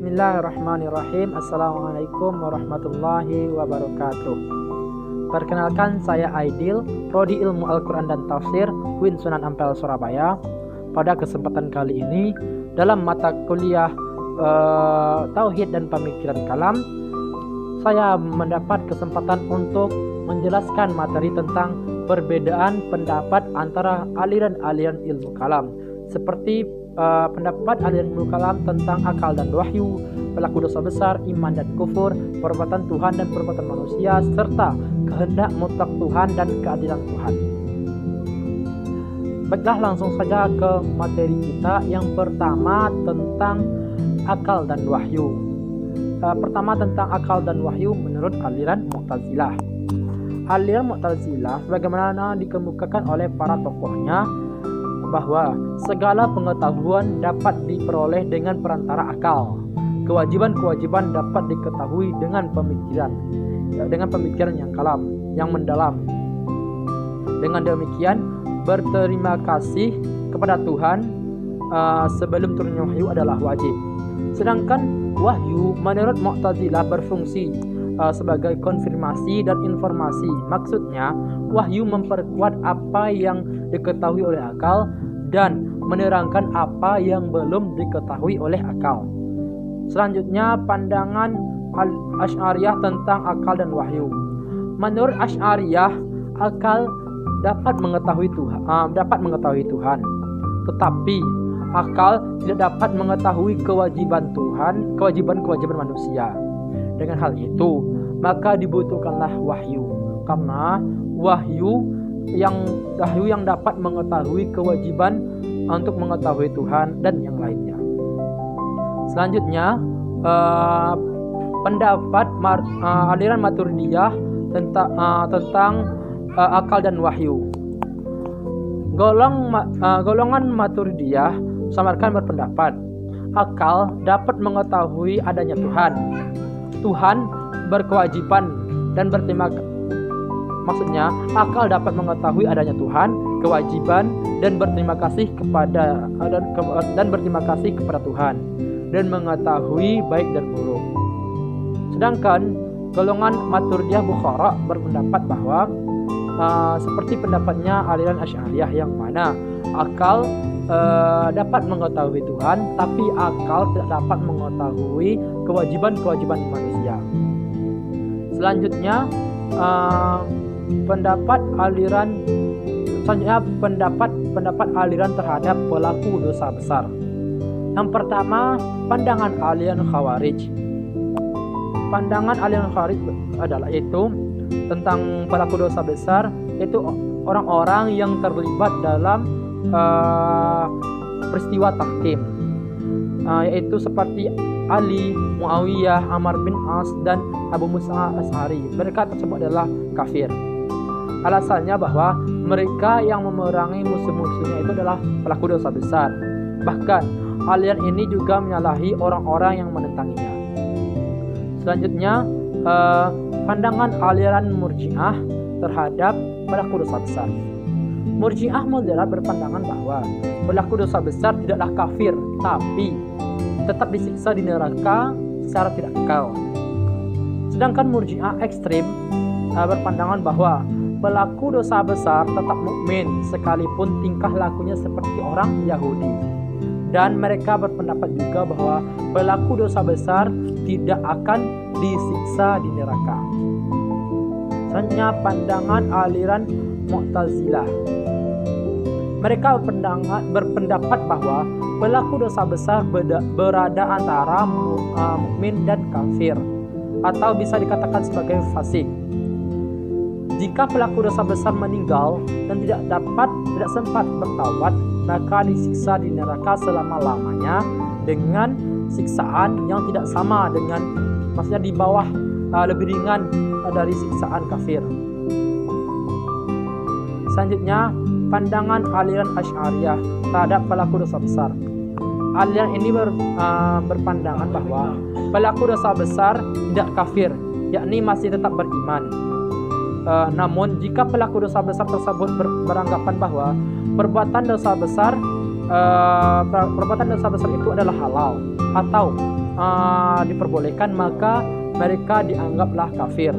Bismillahirrahmanirrahim. Assalamualaikum warahmatullahi wabarakatuh. Perkenalkan, saya Aidil, Prodi Ilmu Al-Quran dan Tafsir UIN Sunan Ampel Surabaya. Pada kesempatan kali ini, dalam mata kuliah Tauhid dan Pemikiran Kalam, saya mendapat kesempatan untuk menjelaskan materi tentang perbedaan pendapat antara aliran-aliran ilmu kalam, seperti pendapat aliran ilmu kalam tentang akal dan wahyu, pelaku dosa besar, iman dan kufur, perbuatan Tuhan dan perbuatan manusia, serta kehendak mutlak Tuhan dan keadilan Tuhan. Baiklah, langsung saja ke materi kita. Yang pertama tentang akal dan wahyu. Pertama tentang akal dan wahyu menurut aliran Mu'tazilah. Aliran Mu'tazilah sebagaimana dikemukakan oleh para tokohnya bahwa segala pengetahuan dapat diperoleh dengan perantara akal. Kewajiban-kewajiban dapat diketahui dengan pemikiran yang kalam, yang mendalam. Dengan demikian, berterima kasih kepada Tuhan sebelum turunnya wahyu adalah wajib. Sedangkan wahyu menurut Mu'tazilah berfungsi sebagai konfirmasi dan informasi. Maksudnya, wahyu memperkuat apa yang diketahui oleh akal dan menerangkan apa yang belum diketahui oleh akal. Selanjutnya, pandangan Asy'ariyah tentang akal dan wahyu. Menurut Asy'ariyah, akal dapat mengetahui Tuhan, tetapi akal tidak dapat mengetahui kewajiban manusia. Dengan hal itu, maka dibutuhkanlah wahyu, karena wahyu yang dapat mengetahui kewajiban untuk mengetahui Tuhan dan yang lainnya. Selanjutnya, pendapat aliran Maturidiyah tentang akal dan wahyu. Golongan Maturidiyah samarkan berpendapat akal dapat mengetahui adanya Tuhan. Tuhan berkewajiban dan akal dapat mengetahui adanya Tuhan, kewajiban dan berterima kasih kepada Tuhan dan mengetahui baik dan buruk. Sedangkan golongan Maturidiyah Bukhara berpendapat bahwa seperti pendapatnya aliran Asy'ariyah, yang mana akal dapat mengetahui Tuhan, tapi akal tidak dapat mengetahui kewajiban manusia. Selanjutnya, pendapat aliran terhadap pelaku dosa besar. Yang pertama, pandangan aliran Khawarij. Pandangan aliran Khawarij adalah itu tentang pelaku dosa besar, itu orang-orang yang terlibat dalam peristiwa tahkim, yaitu seperti Ali, Muawiyah, Ammar bin As, dan Abu Musa Asy'ari. Mereka tersebut adalah kafir. Alasannya bahwa mereka yang memerangi musuh-musuhnya itu adalah pelaku dosa besar. Bahkan aliran ini juga menyalahi orang-orang yang menentanginya. Selanjutnya, pandangan aliran Murji'ah terhadap pelaku dosa besar. Murji'ah moderat berpandangan bahwa pelaku dosa besar tidaklah kafir, tapi tetap disiksa di neraka secara tidak kekal. Sedangkan Murji'ah ekstrim berpandangan bahwa pelaku dosa besar tetap mukmin sekalipun tingkah lakunya seperti orang Yahudi. Dan mereka berpendapat juga bahwa pelaku dosa besar tidak akan disiksa di neraka. Selanjutnya, pandangan aliran Mu'tazilah. Mereka berpendapat bahwa pelaku dosa besar berada antara mukmin dan kafir, atau bisa dikatakan sebagai fasik. Jika pelaku dosa besar meninggal dan tidak sempat bertaubat, maka disiksa di neraka selama-lamanya dengan siksaan yang tidak sama dengan, maksudnya di bawah, lebih ringan dari siksaan kafir. Selanjutnya, pandangan aliran Asy'ariyah terhadap pelaku dosa besar. Aliran ini berpandangan bahwa pelaku dosa besar tidak kafir, yakni masih tetap beriman. Namun jika pelaku dosa besar tersebut beranggapan bahwa perbuatan dosa besar itu adalah halal, atau diperbolehkan, maka mereka dianggaplah kafir.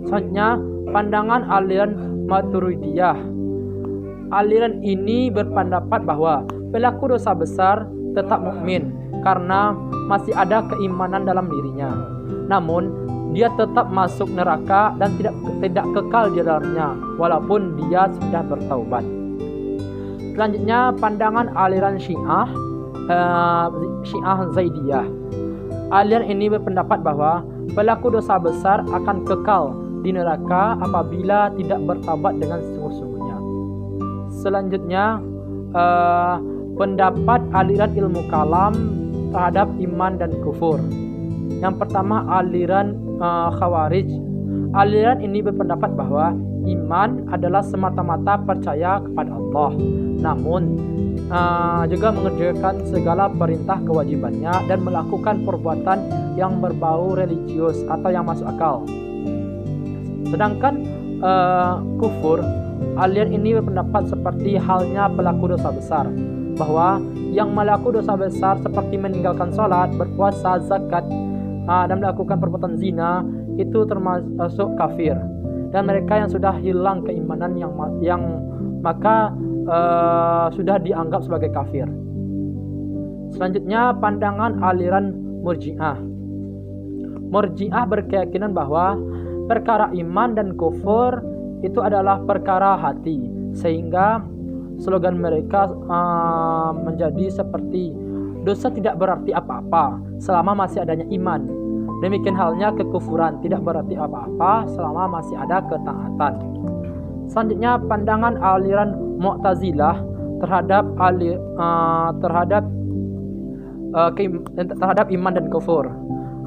Selanjutnya, pandangan aliran Maturidiyah. Aliran ini berpendapat bahwa pelaku dosa besar tetap mukmin karena masih ada keimanan dalam dirinya. Namun, dia tetap masuk neraka dan tidak kekal di dalamnya walaupun dia sudah bertaubat. Selanjutnya, pandangan aliran Syiah Zaidiyah. Aliran ini berpendapat bahwa pelaku dosa besar akan kekal di neraka apabila tidak bertaubat dengan sungguh-sungguhnya. Selanjutnya, pendapat aliran ilmu kalam terhadap iman dan kufur. Yang pertama, aliran Khawarij. Aliran ini berpendapat bahwa iman adalah semata-mata percaya kepada Allah, namun juga mengerjakan segala perintah kewajibannya dan melakukan perbuatan yang berbau religius atau yang masuk akal. Sedangkan kufur, aliran ini berpendapat seperti halnya pelaku dosa besar, bahwa yang melakukan dosa besar seperti meninggalkan sholat, berpuasa, zakat, dan melakukan perbuatan zina itu termasuk kafir, dan mereka yang sudah hilang keimanan yang maka sudah dianggap sebagai kafir. Selanjutnya, pandangan aliran Murji'ah. Murji'ah berkeyakinan bahwa perkara iman dan kufur itu adalah perkara hati, sehingga slogan mereka menjadi seperti dosa tidak berarti apa-apa selama masih adanya iman. Demikian halnya kekufuran tidak berarti apa-apa selama masih ada ketaatan. Selanjutnya, pandangan aliran Mu'tazilah terhadap iman dan kufur.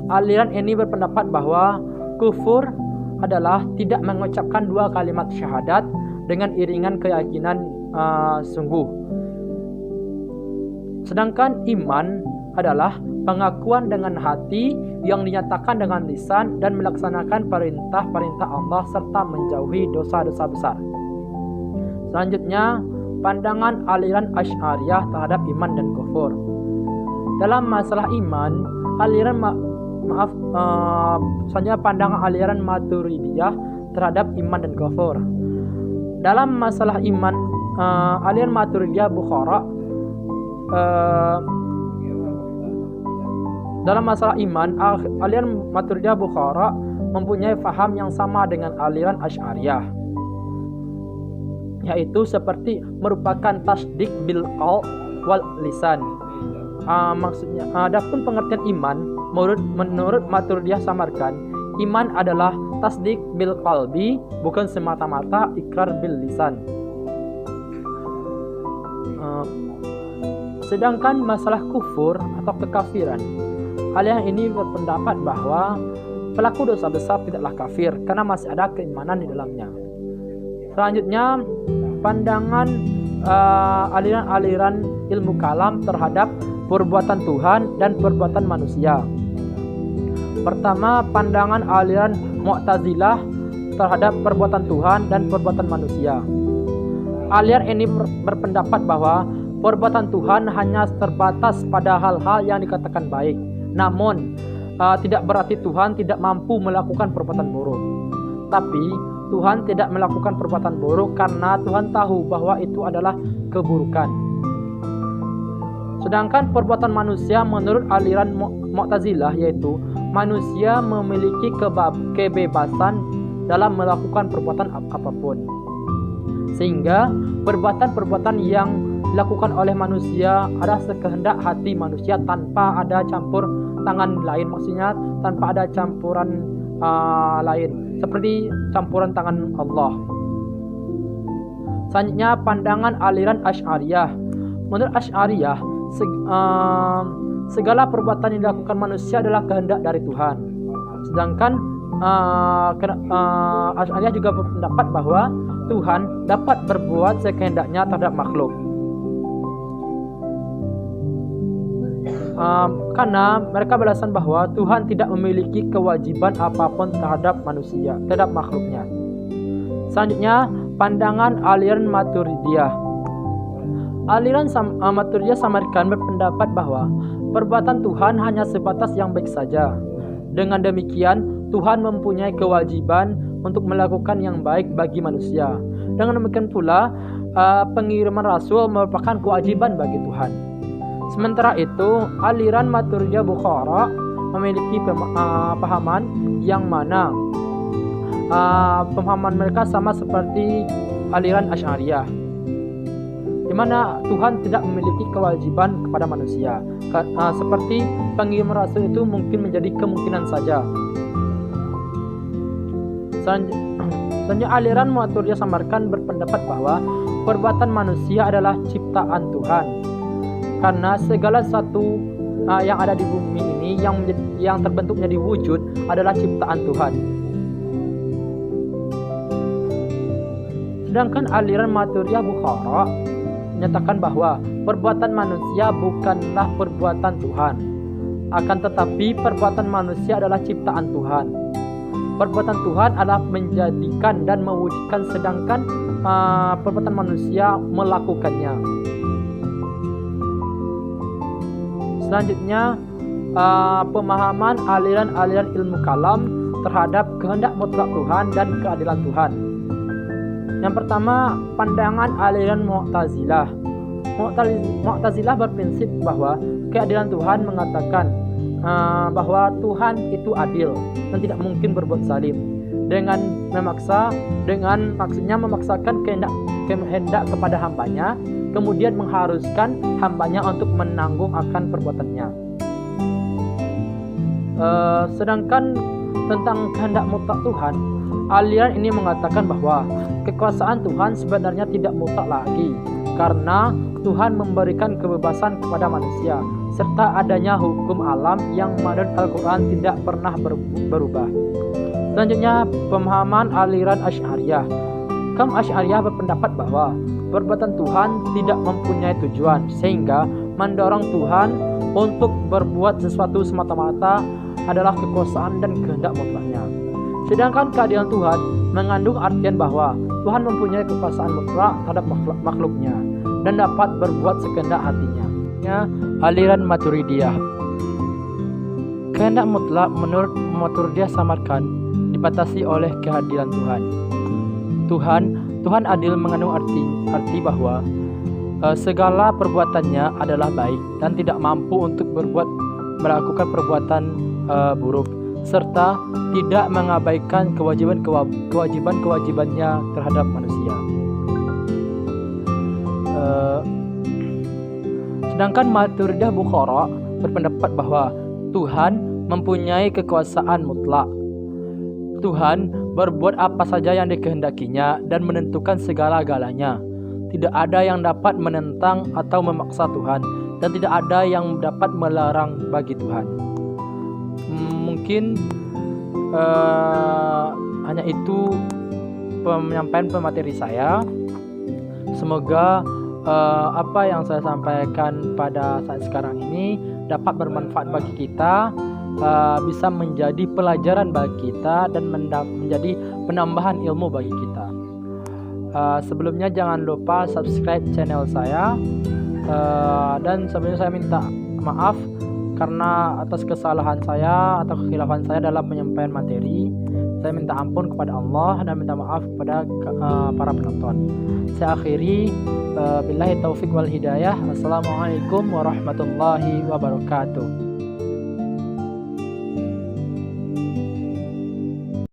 Aliran ini berpendapat bahwa kufur adalah tidak mengucapkan dua kalimat syahadat dengan iringan keyakinan sungguh. Sedangkan iman adalah pengakuan dengan hati yang dinyatakan dengan lisan dan melaksanakan perintah-perintah Allah serta menjauhi dosa-dosa besar. Selanjutnya, pandangan aliran Asy'ariyah terhadap iman dan kufur. Dalam masalah iman, selanjutnya pandangan aliran Maturidiyah terhadap iman dan kufur. Dalam masalah iman, aliran Maturidiyah Bukhara dalam masalah iman, aliran Maturidiyah Bukhara mempunyai faham yang sama dengan aliran Asy'ariyah, yaitu seperti merupakan tasdik bil qalb wal lisan. Maksudnya, adapun pengertian iman menurut Maturidiyah Samarkand, iman adalah tasdik bil qalbi, bukan semata-mata ikrar bil lisan. Sedangkan masalah kufur atau kekafiran, aliran ini berpendapat bahwa pelaku dosa besar tidaklah kafir karena masih ada keimanan di dalamnya. Selanjutnya, pandangan aliran-aliran ilmu kalam terhadap perbuatan Tuhan dan perbuatan manusia. Pertama, pandangan aliran Mu'tazilah terhadap perbuatan Tuhan dan perbuatan manusia. Aliran ini berpendapat bahwa perbuatan Tuhan hanya terbatas pada hal-hal yang dikatakan baik. Namun, tidak berarti Tuhan tidak mampu melakukan perbuatan buruk. Tapi, Tuhan tidak melakukan perbuatan buruk karena Tuhan tahu bahwa itu adalah keburukan. Sedangkan perbuatan manusia menurut aliran Mu'tazilah, yaitu manusia memiliki kebebasan dalam melakukan perbuatan apapun. Sehingga perbuatan-perbuatan yang dilakukan oleh manusia adalah sekehendak hati manusia tanpa ada campur tangan lain, maksudnya tanpa ada campuran lain seperti campuran tangan Allah. Selanjutnya, pandangan aliran Asy'ariyah. Menurut Asy'ariyah, segala perbuatan yang dilakukan manusia adalah kehendak dari Tuhan. Sedangkan Asy'ariyah juga berpendapat bahwa Tuhan dapat berbuat sekehendaknya terhadap makhluk. Karena mereka beralasan bahwa Tuhan tidak memiliki kewajiban apapun terhadap manusia, terhadap makhluknya. Selanjutnya, pandangan aliran Maturidiyah. Maturidiyah Samarkand berpendapat bahwa perbuatan Tuhan hanya sebatas yang baik saja. Dengan demikian, Tuhan mempunyai kewajiban untuk melakukan yang baik bagi manusia. Dengan demikian pula, pengiriman Rasul merupakan kewajiban bagi Tuhan. Sementara itu, aliran Maturidiyah Bukhara memiliki pemahaman yang mana pemahaman mereka sama seperti aliran Asy'ariyah, di mana Tuhan tidak memiliki kewajiban kepada manusia. Seperti pengiriman Rasul itu mungkin menjadi kemungkinan saja. Selanjutnya aliran Maturidiyah Samarkand berpendapat bahwa perbuatan manusia adalah ciptaan Tuhan, karena segala sesuatu yang ada di bumi ini yang terbentuk menjadi wujud adalah ciptaan Tuhan. Sedangkan aliran Maturidiyah Bukhara menyatakan bahwa perbuatan manusia bukanlah perbuatan Tuhan, akan tetapi perbuatan manusia adalah ciptaan Tuhan. Perbuatan Tuhan adalah menjadikan dan mewujudkan, sedangkan perbuatan manusia melakukannya. Selanjutnya, pemahaman aliran-aliran ilmu kalam terhadap kehendak mutlak Tuhan dan keadilan Tuhan. Yang pertama, pandangan aliran Mu'tazilah. Mu'tazilah berprinsip bahwa keadilan Tuhan mengatakan bahwa Tuhan itu adil dan tidak mungkin berbuat zalim. Maksudnya memaksakan kehendak kepada hambanya, kemudian mengharuskan hambanya untuk menanggung akan perbuatannya. Sedangkan tentang kehendak mutlak Tuhan, aliran ini mengatakan bahwa kekuasaan Tuhan sebenarnya tidak mutlak lagi, karena Tuhan memberikan kebebasan kepada manusia, serta adanya hukum alam yang menurut Al-Quran tidak pernah berubah. Selanjutnya, pemahaman aliran Asy'ariyah. Kaum Asy'ariyah berpendapat bahwa perbuatan Tuhan tidak mempunyai tujuan, sehingga mendorong Tuhan untuk berbuat sesuatu semata-mata adalah kekuasaan dan kehendak mutlaknya. Sedangkan keadilan Tuhan mengandung artian bahwa Tuhan mempunyai kekuasaan mutlak terhadap makhluknya dan dapat berbuat sekehendak hatinya. Aliran Maturidiyah. Kehendak mutlak menurut Maturidiyah Samarkand dibatasi oleh kehadiran Tuhan. Tuhan adil mengandung arti bahwa segala perbuatannya adalah baik dan tidak mampu untuk melakukan perbuatan buruk, serta tidak mengabaikan kewajiban-kewajibannya terhadap manusia. Sedangkan Maturidiyah Bukhara berpendapat bahwa Tuhan mempunyai kekuasaan mutlak. Tuhan berbuat apa saja yang dikehendakinya dan menentukan segala-galanya. Tidak ada yang dapat menentang atau memaksa Tuhan, dan tidak ada yang dapat melarang bagi Tuhan. Mungkin hanya itu penyampaian pemateri saya. Semoga apa yang saya sampaikan pada saat sekarang ini dapat bermanfaat bagi kita, bisa menjadi pelajaran bagi kita dan menjadi penambahan ilmu bagi kita. Sebelumnya jangan lupa subscribe channel saya, dan sebelumnya saya minta maaf karena atas kesalahan saya atau kekhilafan saya dalam penyampaian materi. Saya minta ampun kepada Allah dan minta maaf kepada para penonton. Saya akhiri, billahi taufik wal hidayah. Assalamualaikum warahmatullahi wabarakatuh.